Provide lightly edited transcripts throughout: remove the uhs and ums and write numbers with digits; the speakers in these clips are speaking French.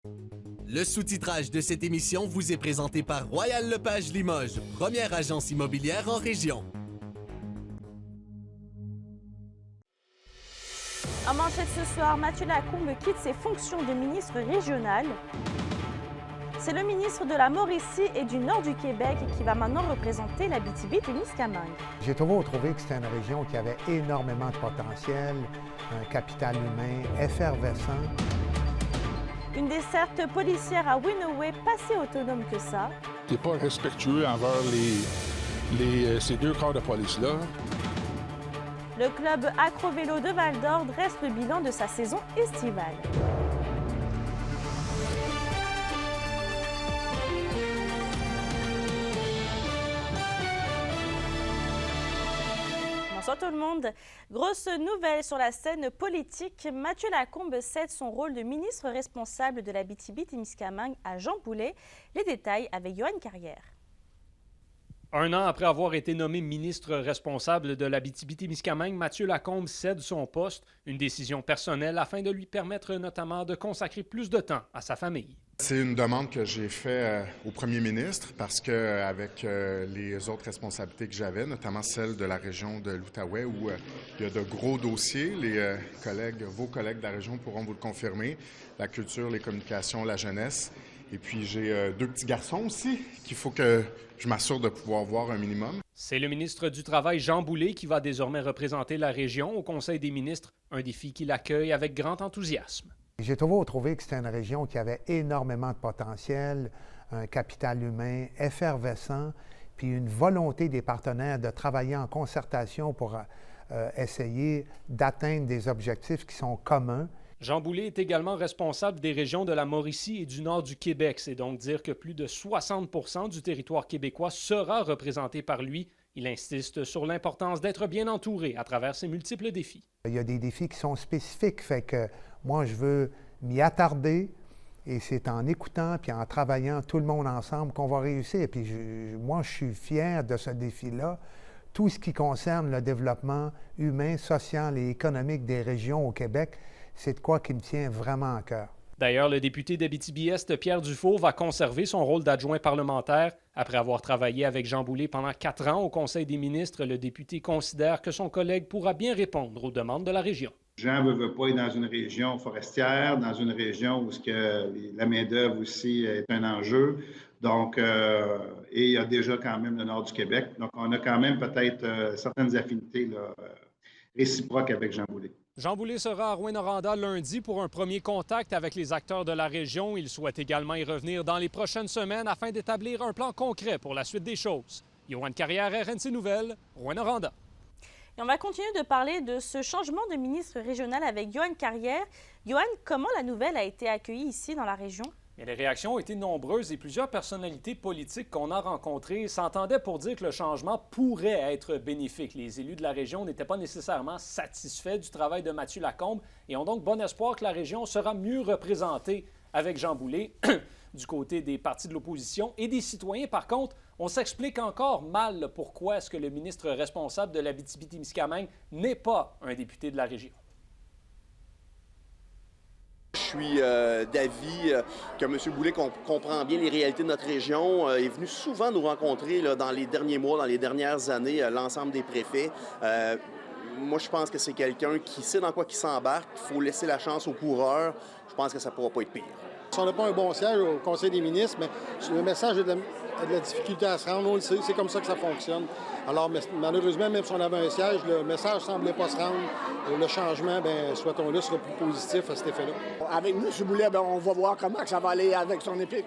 Le sous-titrage de cette émission vous est présenté par Royal Lepage Limoges, première agence immobilière en région. En manchette ce soir, Mathieu Lacombe quitte ses fonctions de ministre régional. C'est le ministre de la Mauricie et du Nord du Québec qui va maintenant représenter l'Abitibi-Témiscamingue. J'ai toujours trouvé que c'était une région qui avait énormément de potentiel, un capital humain effervescent. Une desserte policière à Winoway, pas si autonome que ça. T'es pas respectueux envers ces deux corps de police-là. Le club Acro-Vélo de Val-d'Or dresse le bilan de sa saison estivale. Bonsoir tout le monde. Grosse nouvelle sur la scène politique. Mathieu Lacombe cède son rôle de ministre responsable de l'Abitibi-Témiscamingue à Jean Boulet. Les détails avec Yoann Carrière. Un an après avoir été nommé ministre responsable de l'Abitibi-Témiscamingue, Mathieu Lacombe cède son poste, une décision personnelle afin de lui permettre notamment de consacrer plus de temps à sa famille. C'est une demande que j'ai faite au premier ministre parce qu'avec les autres responsabilités que j'avais, notamment celle de la région de l'Outaouais où il y a de gros dossiers, vos collègues de la région pourront vous le confirmer, la culture, les communications, la jeunesse. Et puis j'ai deux petits garçons aussi qu'il faut que je m'assure de pouvoir voir un minimum. C'est le ministre du Travail, Jean Boulet, qui va désormais représenter la région au Conseil des ministres, un défi qu'il accueille avec grand enthousiasme. J'ai toujours trouvé que c'était une région qui avait énormément de potentiel, un capital humain effervescent, puis une volonté des partenaires de travailler en concertation pour essayer d'atteindre des objectifs qui sont communs. Jean Boulet est également responsable des régions de la Mauricie et du Nord du Québec. C'est donc dire que plus de 60 % du territoire québécois sera représenté par lui. Il insiste sur l'importance d'être bien entouré à travers ces multiples défis. Il y a des défis qui sont spécifiques, fait que moi, je veux m'y attarder et c'est en écoutant puis en travaillant tout le monde ensemble qu'on va réussir. Et puis moi, je suis fier de ce défi-là. Tout ce qui concerne le développement humain, social et économique des régions au Québec, c'est de quoi qui me tient vraiment à cœur. D'ailleurs, le député d'Abitibi-Est, Pierre Dufault, va conserver son rôle d'adjoint parlementaire. Après avoir travaillé avec Jean Boulet pendant 4 ans au Conseil des ministres, le député considère que son collègue pourra bien répondre aux demandes de la région. Jean ne veut pas être dans une région forestière, dans une région où la main-d'œuvre aussi est un enjeu. Donc, et il y a déjà quand même le nord du Québec. Donc, on a quand même peut-être certaines affinités réciproques avec Jean Boulet. Jean Boulet sera à Rouyn-Noranda lundi pour un premier contact avec les acteurs de la région. Il souhaite également y revenir dans les prochaines semaines afin d'établir un plan concret pour la suite des choses. Yoann Carrière, RNC Nouvelles, Rouyn-Noranda. Et on va continuer de parler de ce changement de ministre régional avec Yoann Carrière. Yoann, comment la nouvelle a été accueillie ici dans la région? Et les réactions ont été nombreuses et plusieurs personnalités politiques qu'on a rencontrées s'entendaient pour dire que le changement pourrait être bénéfique. Les élus de la région n'étaient pas nécessairement satisfaits du travail de Mathieu Lacombe et ont donc bon espoir que la région sera mieux représentée avec Jean Boulet. Du côté des partis de l'opposition et des citoyens, par contre, on s'explique encore mal pourquoi est-ce que le ministre responsable de l'Abitibi-Témiscamingue n'est pas un député de la région. Je suis d'avis que M. Boulet comprend bien les réalités de notre région. Il est venu souvent nous rencontrer dans les derniers mois, dans les dernières années, l'ensemble des préfets. Moi, je pense que c'est quelqu'un qui sait dans quoi il s'embarque. Il faut laisser la chance aux coureurs. Je pense que ça ne pourra pas être pire. Si on n'a pas un bon siège au Conseil des ministres, mais le message a de la difficulté à se rendre, on le sait, c'est comme ça que ça fonctionne. Alors, malheureusement, même si on avait un siège, le message ne semblait pas se rendre. Le changement, souhaitons-le, sera plus positif à cet effet-là. Avec M. Boulet, on va voir comment ça va aller avec son équipe,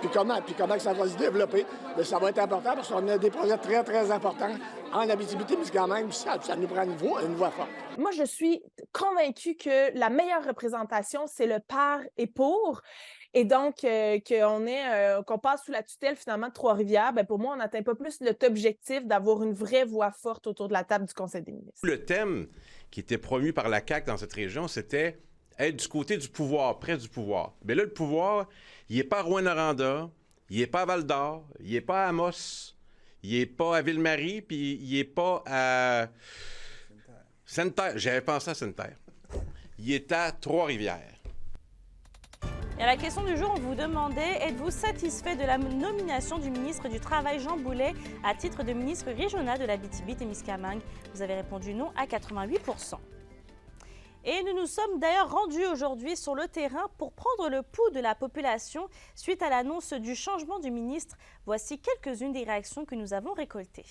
puis comment ça va se développer. Mais ça va être important parce qu'on a des projets très, très importants en Abitibi-Témiscamingue. Ça nous prend une voie forte. Moi, je suis convaincue que la meilleure représentation, c'est le par et pour. Et donc, qu'on passe sous la tutelle, finalement, de Trois-Rivières, pour moi, on n'atteint pas plus notre objectif d'avoir une vraie voix forte autour de la table du Conseil des ministres. Le thème qui était promu par la CAQ dans cette région, c'était être du côté du pouvoir, près du pouvoir. Mais là, le pouvoir, il n'est pas à Rouyn-Noranda, il n'est pas à Val-d'Or, il n'est pas à Amos, il n'est pas à Ville-Marie, puis il n'est pas à Sainte-Terre. J'avais pensé à Sainte-Terre. Il est à Trois-Rivières. Et à la question du jour, on vous demandait, êtes-vous satisfait de la nomination du ministre du Travail Jean Boulet à titre de ministre régional de l'Abitibi-Témiscamingue? Vous avez répondu non à 88%. Et nous nous sommes d'ailleurs rendus aujourd'hui sur le terrain pour prendre le pouls de la population suite à l'annonce du changement du ministre. Voici quelques-unes des réactions que nous avons récoltées.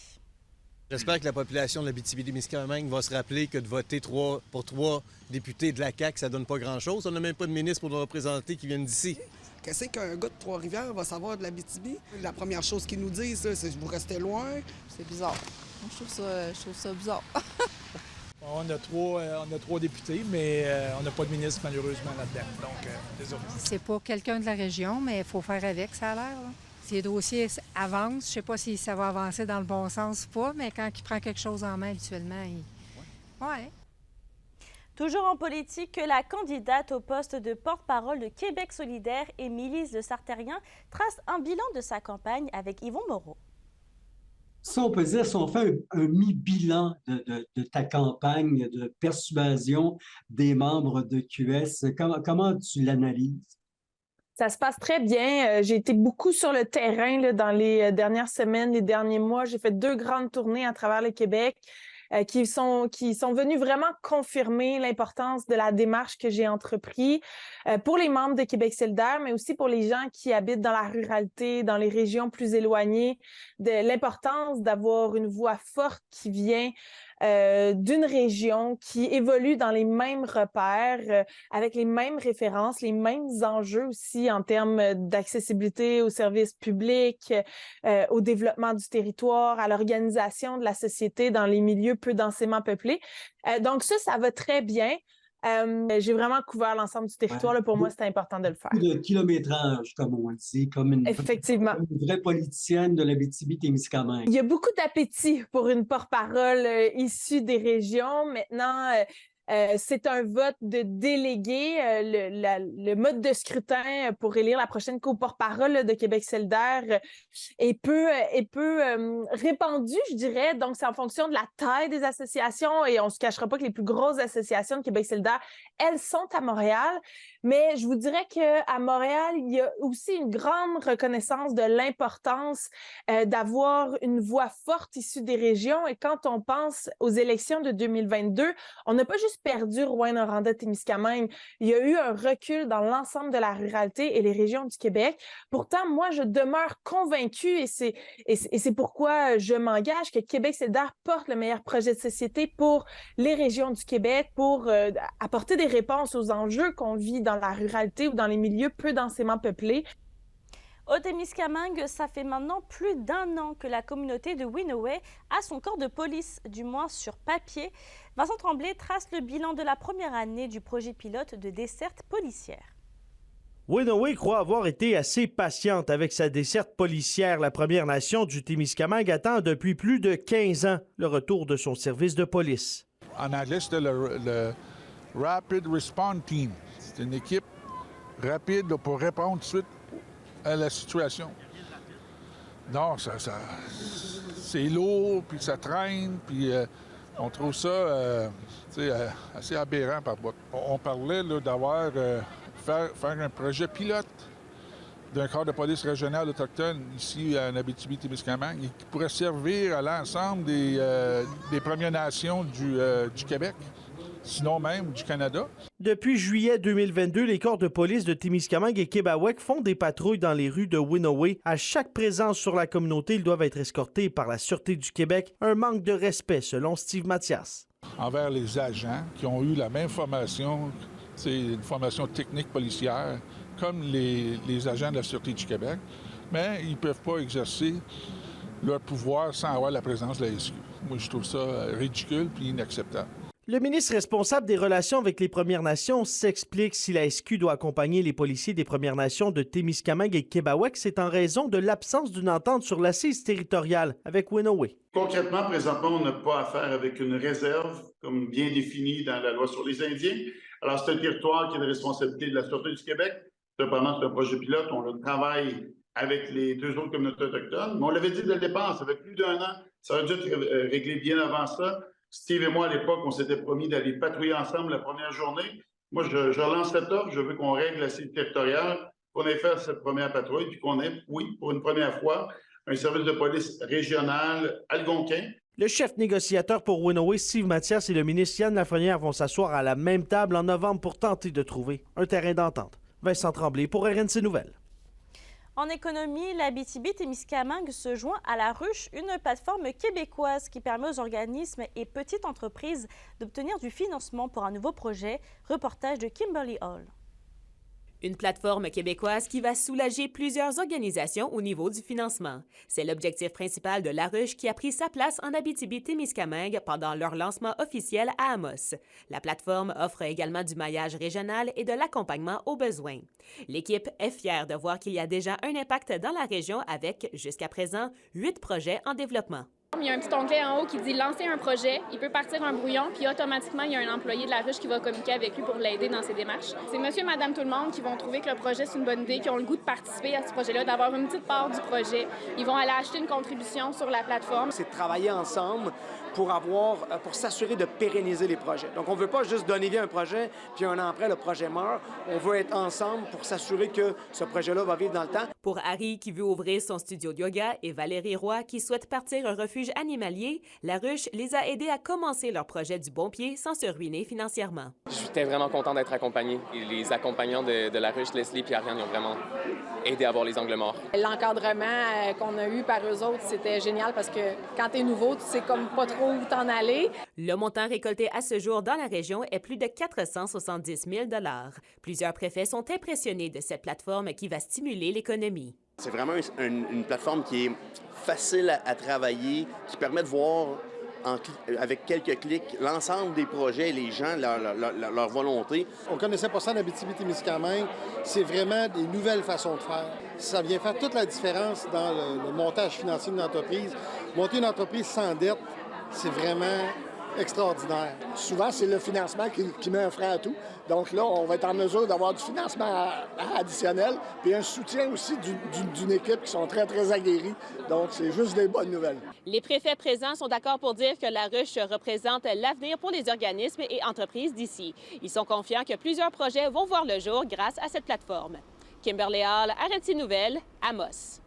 J'espère que la population de l'Abitibi-Témiscamingue va se rappeler que de voter pour 3 députés de la CAQ, ça donne pas grand-chose. On n'a même pas de ministre pour nous représenter qui viennent d'ici. Qu'est-ce qu'un gars de Trois-Rivières va savoir de l'Abitibi? La première chose qu'ils nous disent, c'est « vous restez loin ». C'est bizarre. Moi, je trouve ça bizarre. On a 3 députés, mais on n'a pas de ministre, malheureusement, là-dedans. Donc, désolé. C'est pas quelqu'un de la région, mais il faut faire avec, ça a l'air. Là. Si les dossiers avancent, je sais pas si ça va avancer dans le bon sens ou pas, mais quand il prend quelque chose en main, habituellement, Ouais. Toujours en politique, la candidate au poste de porte-parole de Québec solidaire, Émilie de Sartérien, trace un bilan de sa campagne avec Yvon Moreau. Ça, on peut dire, si on fait un mi-bilan de ta campagne de persuasion des membres de QS, comment tu l'analyses? Ça se passe très bien. J'ai été beaucoup sur le terrain là, dans les dernières semaines, les derniers mois. J'ai fait 2 grandes tournées à travers le Québec qui sont venus vraiment confirmer l'importance de la démarche que j'ai entreprise pour les membres de Québec solidaire, mais aussi pour les gens qui habitent dans la ruralité, dans les régions plus éloignées, de l'importance d'avoir une voix forte qui vient d'une région qui évolue dans les mêmes repères, avec les mêmes références, les mêmes enjeux aussi en termes d'accessibilité aux services publics, au développement du territoire, à l'organisation de la société dans les milieux peu densément peuplés. Donc ça va très bien. J'ai vraiment couvert l'ensemble du territoire. Là, pour moi, c'était important de le faire. De kilométrage, comme on dit, comme une vraie politicienne de l'Abitibi-Témiscamingue. Il y a beaucoup d'appétit pour une porte-parole issue des régions. Maintenant, c'est un vote de délégués. Le mode de scrutin pour élire la prochaine co-porte-parole de Québec solidaire est peu répandu, je dirais. Donc, c'est en fonction de la taille des associations et on ne se cachera pas que les plus grosses associations de Québec solidaire, elles sont à Montréal. Mais je vous dirais qu'à Montréal, il y a aussi une grande reconnaissance de l'importance d'avoir une voix forte issue des régions. Et quand on pense aux élections de 2022, on n'a pas juste perdu Rouyn-Noranda-Témiscamingue. Il y a eu un recul dans l'ensemble de la ruralité et les régions du Québec. Pourtant, moi, je demeure convaincue et c'est pourquoi je m'engage que Québec solidaire porte le meilleur projet de société pour les régions du Québec, pour apporter des réponses aux enjeux qu'on vit dans la ruralité ou dans les milieux peu densément peuplés. Au Témiscamingue, ça fait maintenant plus d'1 an que la communauté de Winoway a son corps de police, du moins sur papier. Vincent Tremblay trace le bilan de la première année du projet pilote de desserte policière. Winoway croit avoir été assez patiente avec sa desserte policière. La Première Nation du Témiscamingue attend depuis plus de 15 ans le retour de son service de police. En anglais, c'était le Rapid Response Team. C'est une équipe rapide là, pour répondre tout de suite à la situation. Non, c'est lourd, puis ça traîne, puis on trouve ça assez aberrant par bout. On parlait d'avoir faire un projet pilote d'un corps de police régional autochtone ici en Abitibi-Témiscamingue qui pourrait servir à l'ensemble des Premières Nations du Québec, sinon même du Canada. Depuis juillet 2022, les corps de police de Témiscamingue et Québec font des patrouilles dans les rues de Winoway. À chaque présence sur la communauté, ils doivent être escortés par la Sûreté du Québec. Un manque de respect, selon Steve Mathias. Envers les agents qui ont eu la même formation, c'est une formation technique policière, comme les agents de la Sûreté du Québec, mais ils ne peuvent pas exercer leur pouvoir sans avoir la présence de la SQ. Moi, je trouve ça ridicule et inacceptable. Le ministre responsable des relations avec les Premières Nations s'explique si la SQ doit accompagner les policiers des Premières Nations de Témiscamingue et Québec, c'est en raison de l'absence d'une entente sur l'assise territoriale avec Winoway. Concrètement, présentement, on n'a pas affaire avec une réserve, comme bien définie dans la loi sur les Indiens. Alors, c'est un territoire qui est de responsabilité de la Sûreté du Québec. Cependant, c'est un projet pilote. On le travaille avec les 2 autres communautés autochtones. Mais on l'avait dit dès le départ, ça fait plus d'1 an. Ça aurait dû être réglé bien avant ça. Steve et moi, à l'époque, on s'était promis d'aller patrouiller ensemble la première journée. Moi, je relance cette offre. Je veux qu'on règle la cité territoriale, qu'on ait fait cette première patrouille, puis qu'on ait, oui, pour une première fois, un service de police régional algonquin. Le chef négociateur pour Winnowill, Steve Mathias, et le ministre Yann Lafrenière vont s'asseoir à la même table en novembre pour tenter de trouver un terrain d'entente. Vincent Tremblay pour RNC Nouvelles. En économie, l'Abitibi-Témiscamingue se joint à la Ruche, une plateforme québécoise qui permet aux organismes et petites entreprises d'obtenir du financement pour un nouveau projet. Reportage de Kimberly Hall. Une plateforme québécoise qui va soulager plusieurs organisations au niveau du financement. C'est l'objectif principal de La Ruche qui a pris sa place en Abitibi-Témiscamingue pendant leur lancement officiel à Amos. La plateforme offre également du maillage régional et de l'accompagnement aux besoins. L'équipe est fière de voir qu'il y a déjà un impact dans la région avec, jusqu'à présent, 8 projets en développement. Il y a un petit onglet en haut qui dit « Lancer un projet ». Il peut partir un brouillon, puis automatiquement, il y a un employé de La Ruche qui va communiquer avec lui pour l'aider dans ses démarches. C'est monsieur, madame, tout le monde qui vont trouver que le projet, c'est une bonne idée, qui ont le goût de participer à ce projet-là, d'avoir une petite part du projet. Ils vont aller acheter une contribution sur la plateforme. C'est de travailler ensemble pour s'assurer de pérenniser les projets. Donc, on ne veut pas juste donner vie à un projet, puis un an après, le projet meurt. On veut être ensemble pour s'assurer que ce projet-là va vivre dans le temps. Pour Harry, qui veut ouvrir son studio de yoga, et Valérie Roy, qui souhaite partir un refuge animalier, La Ruche les a aidés à commencer leur projet du bon pied sans se ruiner financièrement. J'étais vraiment content d'être accompagné. Les accompagnants de La Ruche, Leslie et Ariane, ils ont vraiment aidé à avoir les angles morts. L'encadrement qu'on a eu par eux autres, c'était génial parce que quand t'es nouveau, tu sais comme pas trop où t'en aller. Le montant récolté à ce jour dans la région est plus de 470 000 $. Plusieurs préfets sont impressionnés de cette plateforme qui va stimuler l'économie. C'est vraiment une plateforme qui est facile à travailler, qui permet de voir avec quelques clics l'ensemble des projets, les gens, leur volonté. On ne connaissait pas ça en Abitibi-Témiscamingue. C'est vraiment des nouvelles façons de faire. Ça vient faire toute la différence dans le montage financier d'une entreprise. Monter une entreprise sans dette, c'est vraiment extraordinaire. Souvent, c'est le financement qui met un frein à tout. Donc là, on va être en mesure d'avoir du financement additionnel puis un soutien aussi d'une équipe qui sont très, très aguerris. Donc, c'est juste des bonnes nouvelles. Les préfets présents sont d'accord pour dire que La Ruche représente l'avenir pour les organismes et entreprises d'ici. Ils sont confiants que plusieurs projets vont voir le jour grâce à cette plateforme. Kimberly Hall, RNC Nouvelles, Amos.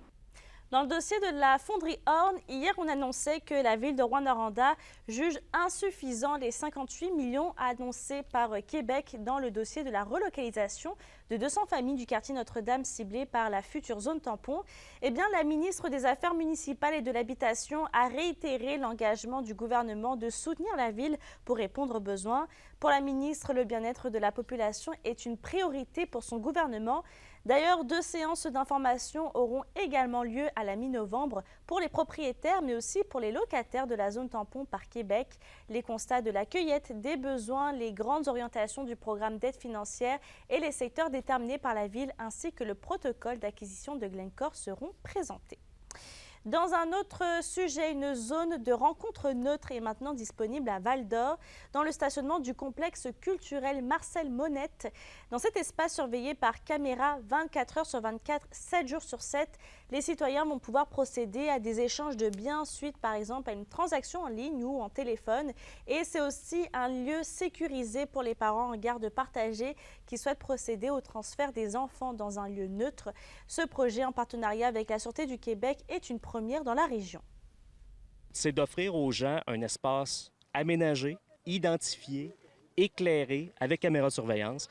Dans le dossier de la fonderie Horn, hier, on annonçait que la ville de Rouyn-Noranda juge insuffisant les 58 millions annoncés par Québec dans le dossier de la relocalisation de 200 familles du quartier Notre-Dame ciblées par la future zone tampon. Eh bien, la ministre des Affaires municipales et de l'Habitation a réitéré l'engagement du gouvernement de soutenir la ville pour répondre aux besoins. Pour la ministre, le bien-être de la population est une priorité pour son gouvernement. D'ailleurs, 2 séances d'information auront également lieu à la mi-novembre pour les propriétaires, mais aussi pour les locataires de la zone tampon par Québec. Les constats de la cueillette des besoins, les grandes orientations du programme d'aide financière et les secteurs déterminés par la ville, ainsi que le protocole d'acquisition de Glencore seront présentés. Dans un autre sujet, une zone de rencontre neutre est maintenant disponible à Val-d'Or, dans le stationnement du complexe culturel Marcel Monette. Dans cet espace surveillé par caméra 24 heures sur 24, 7 jours sur 7, les citoyens vont pouvoir procéder à des échanges de biens suite, par exemple, à une transaction en ligne ou en téléphone. Et c'est aussi un lieu sécurisé pour les parents en garde partagée qui souhaitent procéder au transfert des enfants dans un lieu neutre. Ce projet, en partenariat avec la Sûreté du Québec, est une première dans la région. C'est d'offrir aux gens un espace aménagé, identifié, éclairé, avec caméra de surveillance,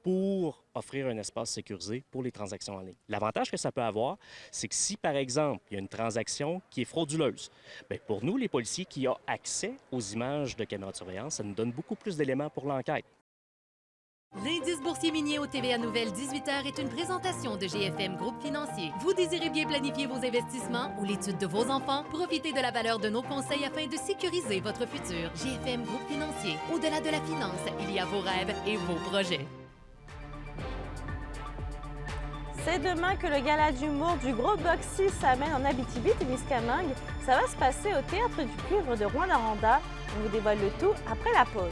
pour offrir un espace sécurisé pour les transactions en ligne. L'avantage que ça peut avoir, c'est que si, par exemple, il y a une transaction qui est frauduleuse, bien, pour nous, les policiers qui ont accès aux images de caméras de surveillance, ça nous donne beaucoup plus d'éléments pour l'enquête. L'indice boursier minier au TVA Nouvelle 18h est une présentation de GFM Groupe Financier. Vous désirez bien planifier vos investissements ou l'étude de vos enfants? Profitez de la valeur de nos conseils afin de sécuriser votre futur. GFM Groupe Financier. Au-delà de la finance, il y a vos rêves et vos projets. C'est demain que le gala d'humour du Gros Box 6 s'amène en Abitibi-Témiscamingue. Ça va se passer au Théâtre du Cuivre de Rouyn-Noranda. On vous dévoile le tout après la pause.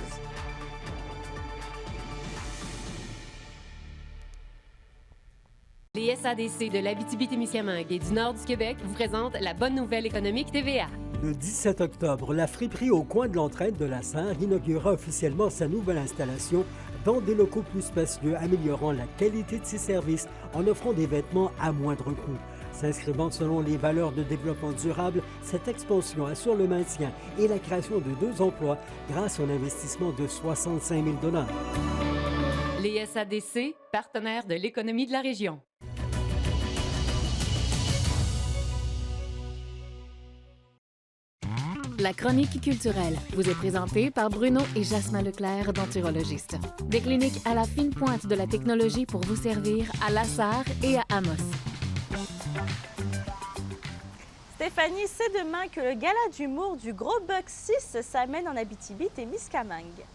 Les SADC de l'Abitibi-Témiscamingue et du nord du Québec vous présentent la bonne nouvelle économique TVA. Le 17 octobre, la friperie au coin de l'entraide de la Sarre inaugurera officiellement sa nouvelle installation dans des locaux plus spacieux, améliorant la qualité de ses services en offrant des vêtements à moindre coût. S'inscrivant selon les valeurs de développement durable, cette expansion assure le maintien et la création de 2 emplois grâce à un investissement de 65 000 $. Les SADC, partenaires de l'économie de la région. La chronique culturelle vous est présentée par Bruno et Jasmin Leclerc, denturologistes. Des cliniques à la fine pointe de la technologie pour vous servir à Lassar et à Amos. Stéphanie, c'est demain que le gala d'humour du Gros Buck 6 s'amène en Abitibi-Témiscamingue.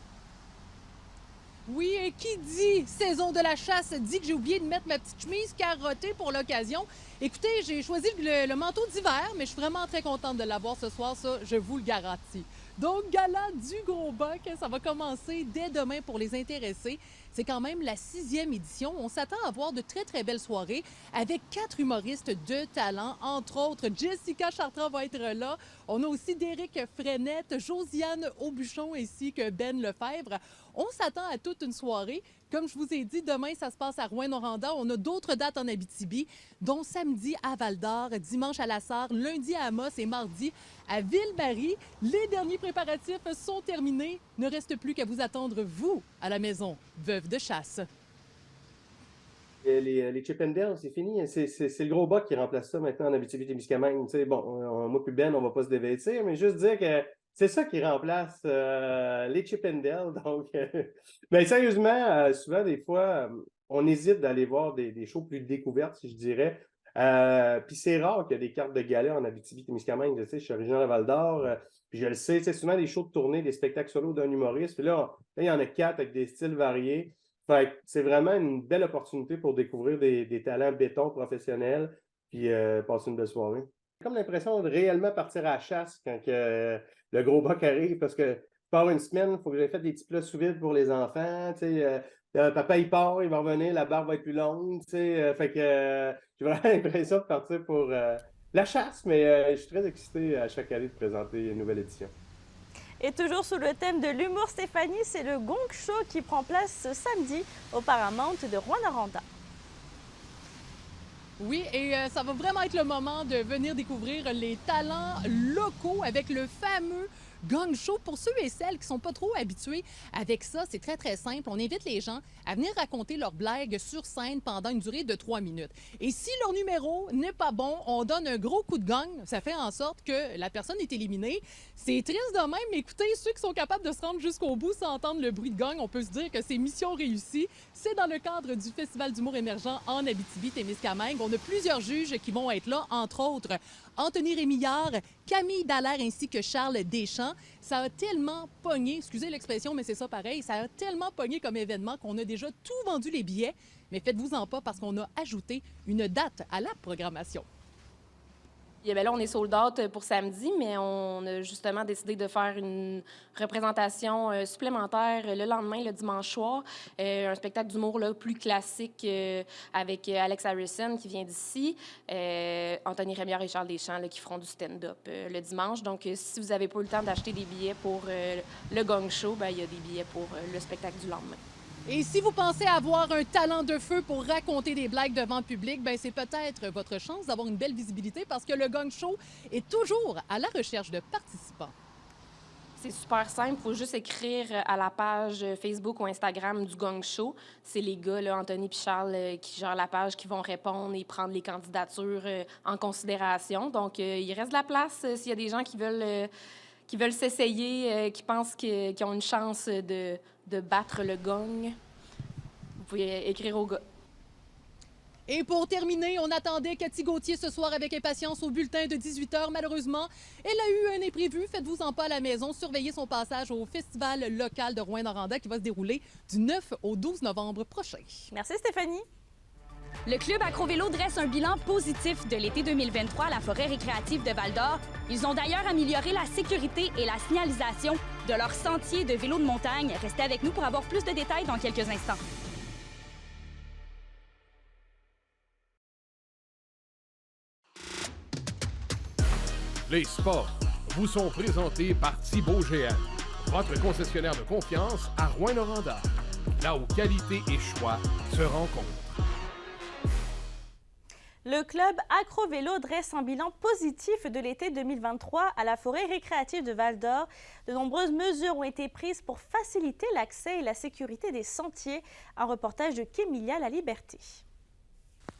Oui, et qui dit saison de la chasse dit que j'ai oublié de mettre ma petite chemise carottée pour l'occasion. Écoutez, j'ai choisi le manteau d'hiver, mais je suis vraiment très contente de l'avoir ce soir, ça, je vous le garantis. Donc, gala du Gros Buck, ça va commencer dès demain pour les intéressés. C'est quand même la 6e édition. On s'attend à voir de très, très belles soirées avec 4 humoristes de talent. Entre autres, Jessica Chartrand va être là. On a aussi Déric Frenette, Josiane Aubuchon ainsi que Ben Lefebvre. On s'attend à toute une soirée. Comme je vous ai dit, demain, ça se passe à Rouyn-Noranda. On a d'autres dates en Abitibi, dont samedi à Val-d'Or, dimanche à Lassar, lundi à Amos et mardi à Ville-Marie. Les derniers préparatifs sont terminés. Ne reste plus qu'à vous attendre, vous, à la maison, veuve de chasse. Les Chip 'n Dale, c'est fini. C'est le Gros Buck qui remplace ça maintenant en Abitibi-Témiscamingue. Tu sais, bon, moi puis Ben, on va pas se dévêtir, mais juste dire que c'est ça qui remplace les Chip 'n Dale. Donc, mais sérieusement, souvent, des fois, on hésite d'aller voir des shows plus découvertes, si je dirais. Puis c'est rare qu'il y ait des cartes de gala en Abitibi-Témiscamingue. Tu sais, je suis originaire de Val-d'Or, puis je le sais, c'est souvent des shows de tournée, des spectacles solo d'un humoriste. Puis là, il y en a 4 avec des styles variés. Fait que c'est vraiment une belle opportunité pour découvrir des talents béton professionnels, puis passer une belle soirée. J'ai comme l'impression de réellement partir à la chasse quand le Gros Buck arrive, parce que part une semaine, il faut que j'aille fait des petits plats sous vide pour les enfants. Papa, il part, il va revenir, la barbe va être plus longue. Fait que j'ai vraiment l'impression de partir pour la chasse, mais je suis très excité à chaque année de présenter une nouvelle édition. Et toujours sous le thème de l'humour, Stéphanie, c'est le Gong Show qui prend place ce samedi au Paramount de Rouyn-Noranda. Oui, et ça va vraiment être le moment de venir découvrir les talents locaux avec le fameux Gong Show. Pour ceux et celles qui ne sont pas trop habitués avec ça, c'est très, très simple. On invite les gens à venir raconter leurs blagues sur scène pendant une durée de 3 minutes. Et si leur numéro n'est pas bon, on donne un gros coup de gong. Ça fait en sorte que la personne est éliminée. C'est triste de même, mais écoutez, ceux qui sont capables de se rendre jusqu'au bout sans entendre le bruit de gong, on peut se dire que c'est mission réussie. C'est dans le cadre du Festival d'humour émergent en Abitibi-Témiscamingue. On a plusieurs juges qui vont être là, entre autres Anthony Rémillard, Camille Dallaire ainsi que Charles Deschamps. Ça a tellement pogné, excusez l'expression, mais c'est ça pareil, ça a tellement pogné comme événement qu'on a déjà tout vendu les billets. Mais faites-vous-en pas parce qu'on a ajouté une date à la programmation. Et bien là, on est sold out pour samedi, mais on a justement décidé de faire une représentation supplémentaire le lendemain, le dimanche soir. Un spectacle d'humour plus classique avec Alex Harrison qui vient d'ici, Anthony Rémillard et Charles Deschamps qui feront du stand-up le dimanche. Donc, si vous n'avez pas eu le temps d'acheter des billets pour le Gong Show, il y a des billets pour le spectacle du lendemain. Et si vous pensez avoir un talent de feu pour raconter des blagues devant le public, c'est peut-être votre chance d'avoir une belle visibilité parce que le Gong Show est toujours à la recherche de participants. C'est super simple. Il faut juste écrire à la page Facebook ou Instagram du Gong Show. C'est les gars, là, Anthony et Charles, qui gèrent la page, qui vont répondre et prendre les candidatures en considération. Donc, il reste de la place s'il y a des gens qui veulent s'essayer, qui pensent qu'ils ont une chance de battre le gong. Vous pouvez écrire au gars. Et pour terminer, on attendait Cathy Gauthier ce soir avec impatience au bulletin de 18h. Malheureusement, elle a eu un imprévu. Faites-vous-en pas à la maison. Surveillez son passage au festival local de Rouyn-Noranda qui va se dérouler du 9 au 12 novembre prochain. Merci Stéphanie. Le Club Acro-Vélo dresse un bilan positif de l'été 2023 à la forêt récréative de Val-d'Or. Ils ont d'ailleurs amélioré la sécurité et la signalisation de leurs sentiers de vélo de montagne. Restez avec nous pour avoir plus de détails dans quelques instants. Les sports vous sont présentés par Thibaut GM, votre concessionnaire de confiance à Rouyn-Noranda. là où qualité et choix se rencontrent. Le club Acro-Vélo dresse un bilan positif de l'été 2023 à la forêt récréative de Val-d'Or. De nombreuses mesures ont été prises pour faciliter l'accès et la sécurité des sentiers. Un reportage de Kémilia La Liberté.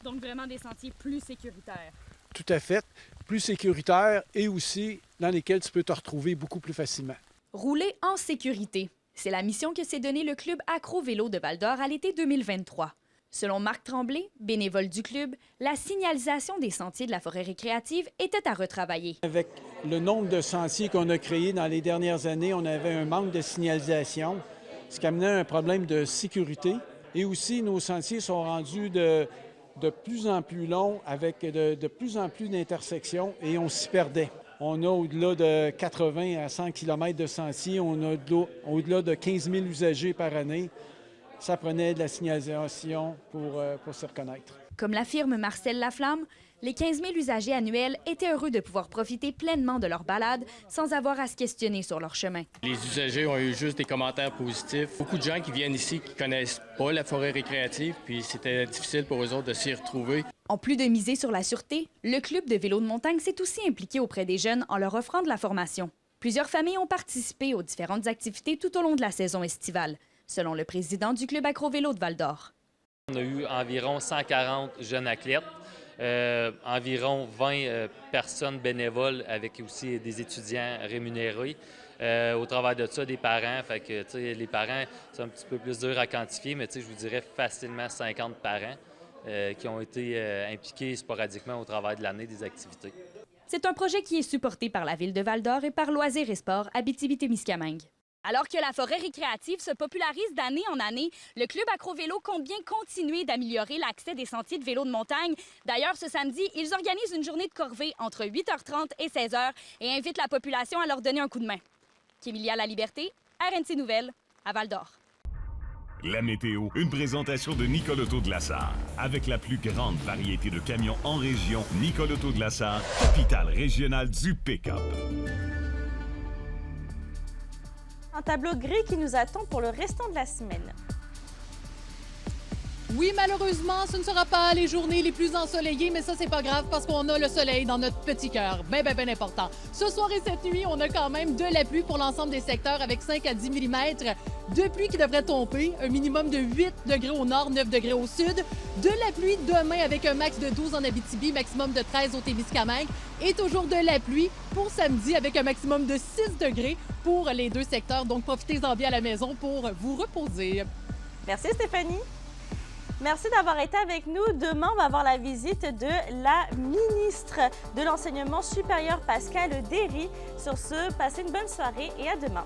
Donc vraiment des sentiers plus sécuritaires. Tout à fait, plus sécuritaires et aussi dans lesquels tu peux te retrouver beaucoup plus facilement. Rouler en sécurité, c'est la mission que s'est donnée le club Acro-Vélo de Val-d'Or à l'été 2023. Selon Marc Tremblay, bénévole du club, la signalisation des sentiers de la forêt récréative était à retravailler. Avec le nombre de sentiers qu'on a créés dans les dernières années, on avait un manque de signalisation, ce qui amenait un problème de sécurité. Et aussi, nos sentiers sont rendus de plus en plus longs avec de plus en plus d'intersections et on s'y perdait. On a au-delà de 80 à 100 km de sentiers, on a au-delà de 15 000 usagers par année. Ça prenait de la signalisation pour se reconnaître. Comme l'affirme Marcel Laflamme, les 15 000 usagers annuels étaient heureux de pouvoir profiter pleinement de leur balade sans avoir à se questionner sur leur chemin. Les usagers ont eu juste des commentaires positifs. Beaucoup de gens qui viennent ici qui ne connaissent pas la forêt récréative, puis c'était difficile pour eux autres de s'y retrouver. En plus de miser sur la sûreté, le club de vélo de montagne s'est aussi impliqué auprès des jeunes en leur offrant de la formation. Plusieurs familles ont participé aux différentes activités tout au long de la saison estivale, selon le président du club Acro-Vélo de Val-d'Or. On a eu environ 140 jeunes athlètes, environ 20 personnes bénévoles avec aussi des étudiants rémunérés. Au travers de ça, des parents. Fait que, les parents, c'est un petit peu plus dur à quantifier, mais je vous dirais facilement 50 parents qui ont été impliqués sporadiquement au travers de l'année des activités. C'est un projet qui est supporté par la Ville de Val-d'Or et par Loisirs et Sports Abitibi-Témiscamingue. Alors que la forêt récréative se popularise d'année en année, le club Acro-Vélo compte bien continuer d'améliorer l'accès des sentiers de vélo de montagne. D'ailleurs, ce samedi, ils organisent une journée de corvée entre 8h30 et 16h et invitent la population à leur donner un coup de main. Kémilia La Liberté, RNC Nouvelles, à Val-d'Or. La météo, une présentation de Nicole Auto de la Sarre. Avec la plus grande variété de camions en région, Nicole Auto de la Sarre, capitale régionale du pick-up. Un tableau gris qui nous attend pour le restant de la semaine. Oui, malheureusement, ce ne sera pas les journées les plus ensoleillées, mais ça, c'est pas grave parce qu'on a le soleil dans notre petit cœur. Bien important. Ce soir et cette nuit, on a quand même de la pluie pour l'ensemble des secteurs avec 5 à 10 mm de pluie qui devrait tomber. Un minimum de 8 degrés au nord, 9 degrés au sud. De la pluie demain avec un max de 12 en Abitibi, maximum de 13 au Témiscamingue. Et toujours de la pluie pour samedi avec un maximum de 6 degrés pour les deux secteurs. Donc, profitez-en bien à la maison pour vous reposer. Merci Stéphanie. Merci d'avoir été avec nous. Demain, on va avoir la visite de la ministre de l'Enseignement supérieur, Pascale Derry. Sur ce, passez une bonne soirée et à demain.